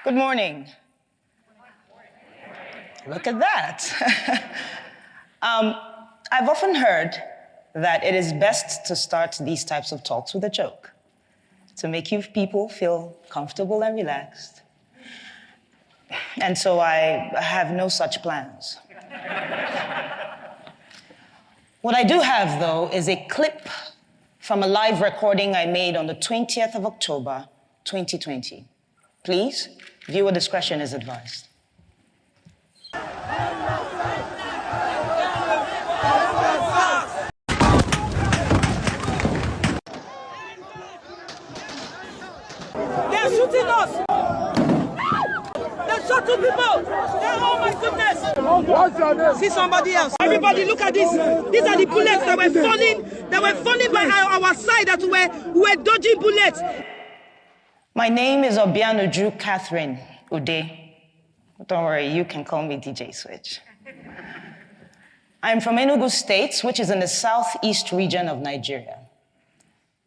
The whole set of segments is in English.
Good morning. Look at that. I've often heard that it is best to start these types of talks with a joke to make you people feel comfortable and relaxed. And so I have no such plans. What I do have, though, is a clip from a live recording I made on the 20th of October, 2020. Please, viewer discretion is advised. They're shooting us! They shot two people! Oh my goodness! What's your name? See somebody else. Everybody look at this. These are the bullets that were falling by our side, that we were dodging bullets. My name is Obianuju Catherine Ude. Don't worry, you can call me DJ Switch. I'm from Enugu State, which is in the southeast region of Nigeria.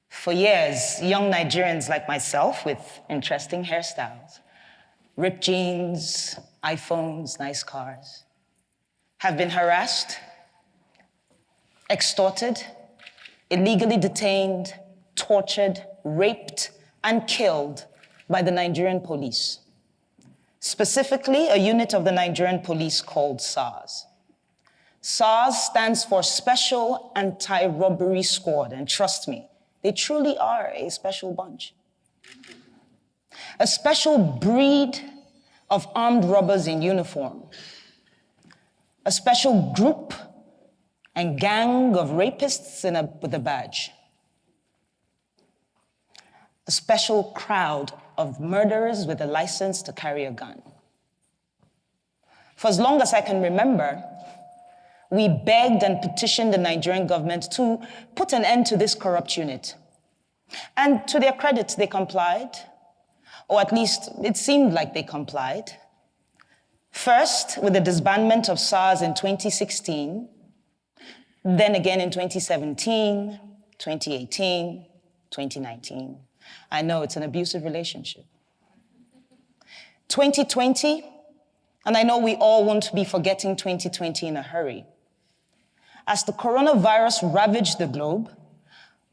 For years, young Nigerians like myself with interesting hairstyles, ripped jeans, iPhones, nice cars, have been harassed, extorted, illegally detained, tortured, raped, and killed by the Nigerian police. Specifically, a unit of the Nigerian police called SARS. SARS stands for Special Anti-Robbery Squad, and trust me, they truly are a special bunch. A special breed of armed robbers in uniform. A special group and gang of rapists with a badge. A special crowd of murderers with a license to carry a gun. For as long as I can remember, we begged and petitioned the Nigerian government to put an end to this corrupt unit. And to their credit, they complied, or at least it seemed like they complied. First, with the disbandment of SARS in 2016, then again in 2017, 2018, 2019. I know it's an abusive relationship. 2020, and I know we all won't be forgetting 2020 in a hurry. As the coronavirus ravaged the globe,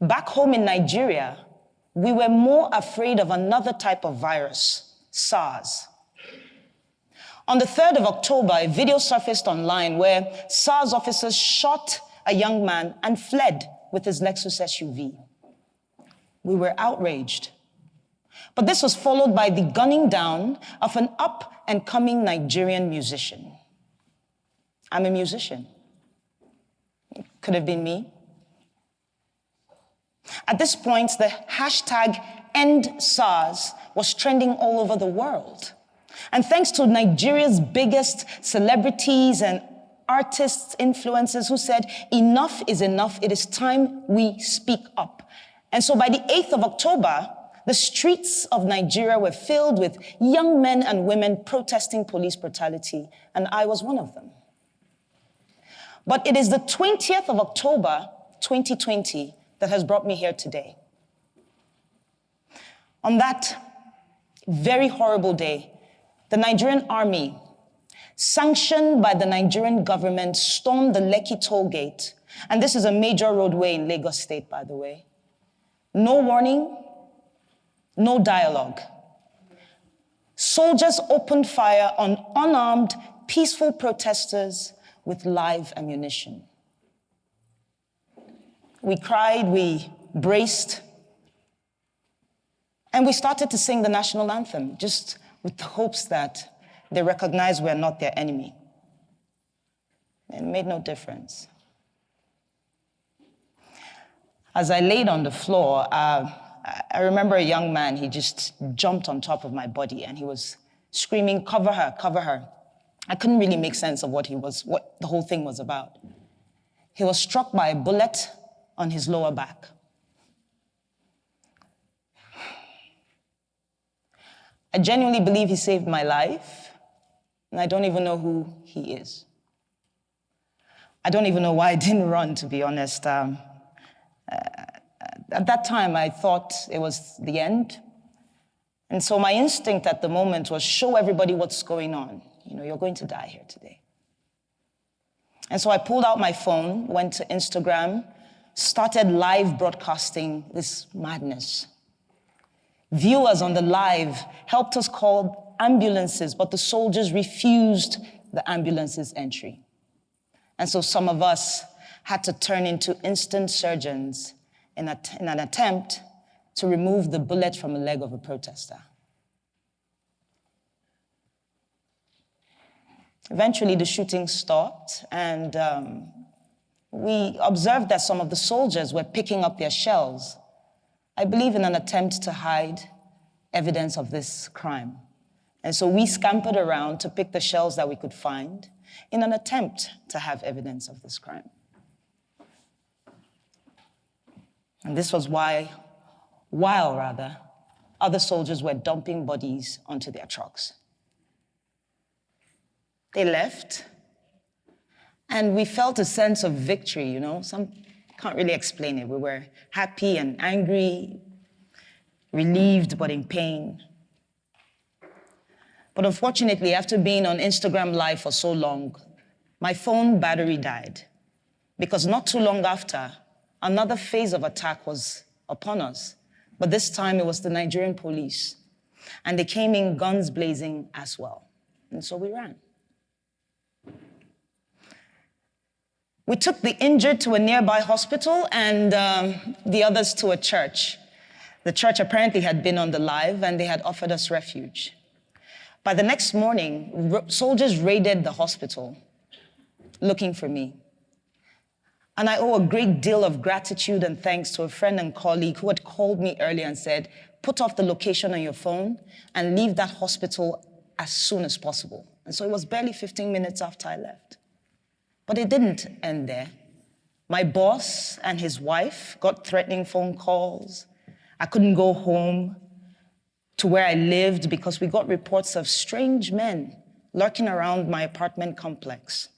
back home in Nigeria, we were more afraid of another type of virus, SARS. On the 3rd of October, a video surfaced online where SARS officers shot a young man and fled with his Lexus SUV. We were outraged. But this was followed by the gunning down of an up-and-coming Nigerian musician. I'm a musician. It could have been me. At this point, the hashtag End SARS was trending all over the world. And thanks to Nigeria's biggest celebrities and artists, influencers who said, enough is enough, it is time we speak up. And so by the 8th of October, the streets of Nigeria were filled with young men and women protesting police brutality, and I was one of them. But it is the 20th of October, 2020, that has brought me here today. On that very horrible day, the Nigerian army, sanctioned by the Nigerian government, stormed the Lekki toll gate, and this is a major roadway in Lagos State, by the way. No warning, no dialogue. Soldiers opened fire on unarmed, peaceful protesters with live ammunition. We cried, we braced, and we started to sing the national anthem, just with the hopes that they recognize we're not their enemy. It made no difference. As I laid on the floor, I remember a young man, he just jumped on top of my body and he was screaming, "Cover her, cover her." I couldn't really make sense of what the whole thing was about. He was struck by a bullet on his lower back. I genuinely believe he saved my life, and I don't even know who he is. I don't even know why I didn't run, to be honest. At that time, I thought it was the end. And so my instinct at the moment was show everybody what's going on. You know, you're going to die here today. And so I pulled out my phone, went to Instagram, started live broadcasting this madness. Viewers on the live helped us call ambulances, but the soldiers refused the ambulance's entry. And so some of us had to turn into instant surgeons in an attempt to remove the bullet from a leg of a protester. Eventually, the shooting stopped, and we observed that some of the soldiers were picking up their shells, I believe in an attempt to hide evidence of this crime. And so we scampered around to pick the shells that we could find in an attempt to have evidence of this crime. And this was while other soldiers were dumping bodies onto their trucks. They left, and we felt a sense of victory, you know. Some can't really explain it. We were happy and angry, relieved but in pain. But unfortunately, after being on Instagram Live for so long, my phone battery died, because not too long after, another phase of attack was upon us. But this time it was the Nigerian police, and they came in guns blazing as well. And so we ran. We took the injured to a nearby hospital and the others to a church. The church apparently had been on the live, and they had offered us refuge. By the next morning, soldiers raided the hospital looking for me. And I owe a great deal of gratitude and thanks to a friend and colleague who had called me earlier and said, put off the location on your phone and leave that hospital as soon as possible. And so it was barely 15 minutes after I left. But it didn't end there. My boss and his wife got threatening phone calls. I couldn't go home to where I lived because we got reports of strange men lurking around my apartment complex.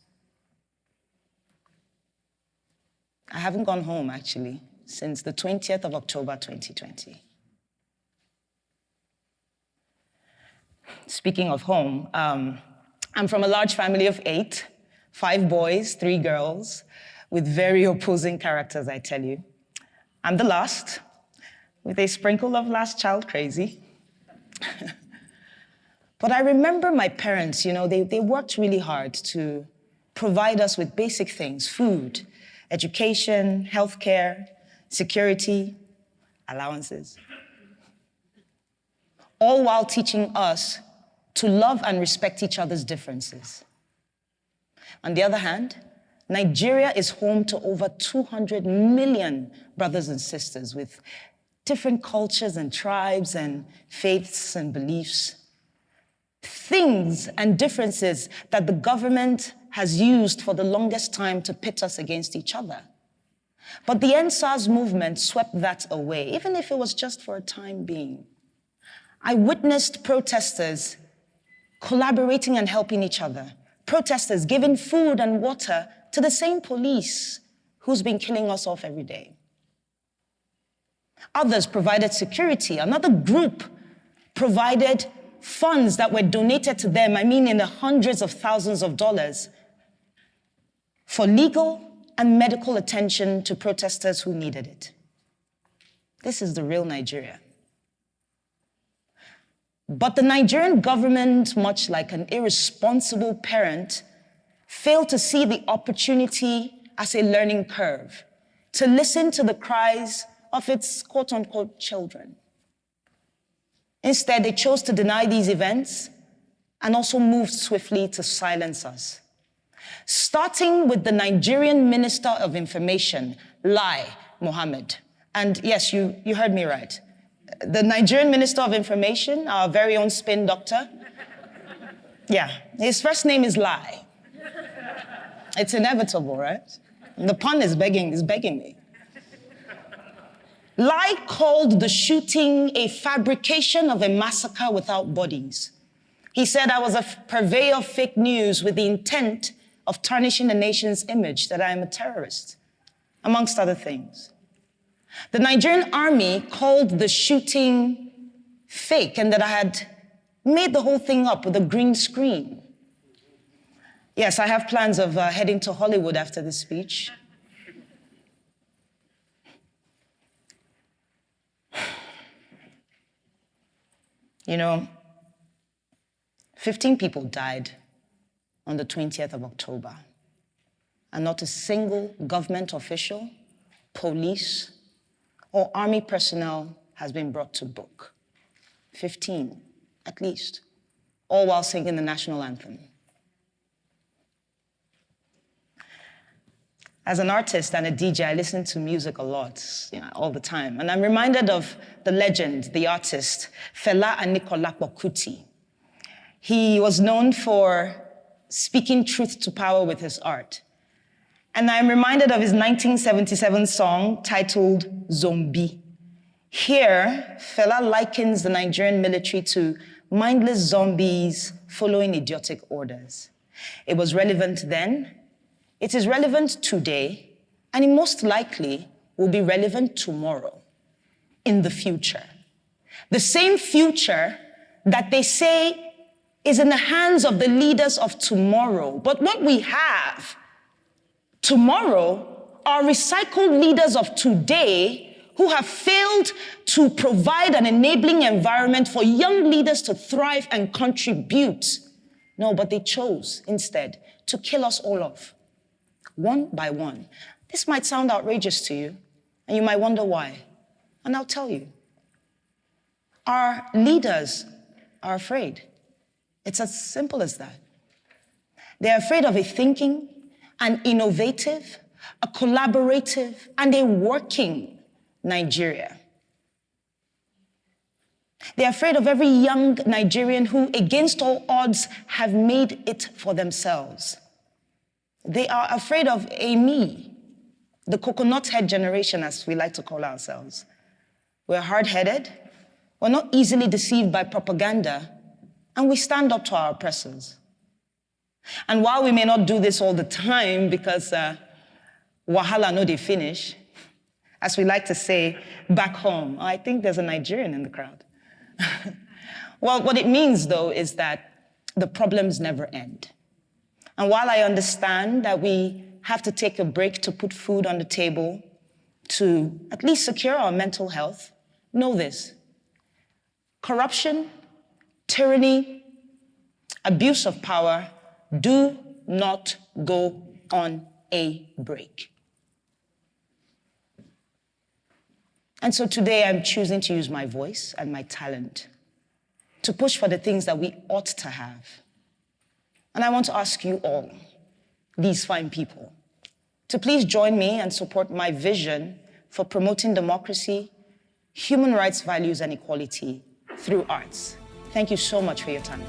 I haven't gone home, actually, since the 20th of October, 2020. Speaking of home, I'm from a large family of 8, 5 boys, 3 girls, with very opposing characters, I tell you. I'm the last, with a sprinkle of last child crazy. But I remember my parents, you know, they worked really hard to provide us with basic things: food, education, healthcare, security, allowances. All while teaching us to love and respect each other's differences. On the other hand, Nigeria is home to over 200 million brothers and sisters with different cultures and tribes and faiths and beliefs. Things and differences that the government has used for the longest time to pit us against each other. But the End SARS movement swept that away, even if it was just for a time being. I witnessed protesters collaborating and helping each other, protesters giving food and water to the same police who's been killing us off every day. Others provided security. Another group provided funds that were donated to them, I mean in the hundreds of thousands of dollars, for legal and medical attention to protesters who needed it. This is the real Nigeria. But the Nigerian government, much like an irresponsible parent, failed to see the opportunity as a learning curve, to listen to the cries of its quote-unquote children. Instead, they chose to deny these events and also moved swiftly to silence us. Starting with the Nigerian Minister of Information, Lai Mohammed. And yes, you heard me right. The Nigerian Minister of Information, our very own spin doctor. Yeah, his first name is Lai. It's inevitable, right? The pun is begging me. Lai called the shooting a fabrication of a massacre without bodies. He said I was a purveyor of fake news with the intent of tarnishing the nation's image, that I am a terrorist, amongst other things. The Nigerian army called the shooting fake and that I had made the whole thing up with a green screen. Yes, I have plans of heading to Hollywood after this speech. You know, 15 people died on the 20th of October, and not a single government official, police, or army personnel has been brought to book. 15, at least, all while singing the national anthem. As an artist and a DJ, I listen to music a lot, all the time. And I'm reminded of the legend, the artist, Fela Anikulapo Kuti. He was known for speaking truth to power with his art. And I'm reminded of his 1977 song titled Zombie. Here, Fela likens the Nigerian military to mindless zombies following idiotic orders. It was relevant then, it is relevant today, and it most likely will be relevant tomorrow, in the future. The same future that they say is in the hands of the leaders of tomorrow. But what we have tomorrow are recycled leaders of today who have failed to provide an enabling environment for young leaders to thrive and contribute. No, but they chose instead to kill us all off, one by one. This might sound outrageous to you, and you might wonder why. And I'll tell you. Our leaders are afraid. It's as simple as that. They're afraid of a thinking, an innovative, a collaborative, and a working Nigeria. They're afraid of every young Nigerian who, against all odds, have made it for themselves. They are afraid of a me, the coconut head generation, as we like to call ourselves. We're hard-headed, we're not easily deceived by propaganda, and we stand up to our oppressors. And while we may not do this all the time because wahala no dey finish, as we like to say back home, I think there's a Nigerian in the crowd. Well, what it means, though, is that the problems never end. And while I understand that we have to take a break to put food on the table, to at least secure our mental health, know this: corruption, tyranny, abuse of power do not go on a break. And so today I'm choosing to use my voice and my talent to push for the things that we ought to have. And I want to ask you all, these fine people, to please join me and support my vision for promoting democracy, human rights values, and equality through arts. Thank you so much for your time.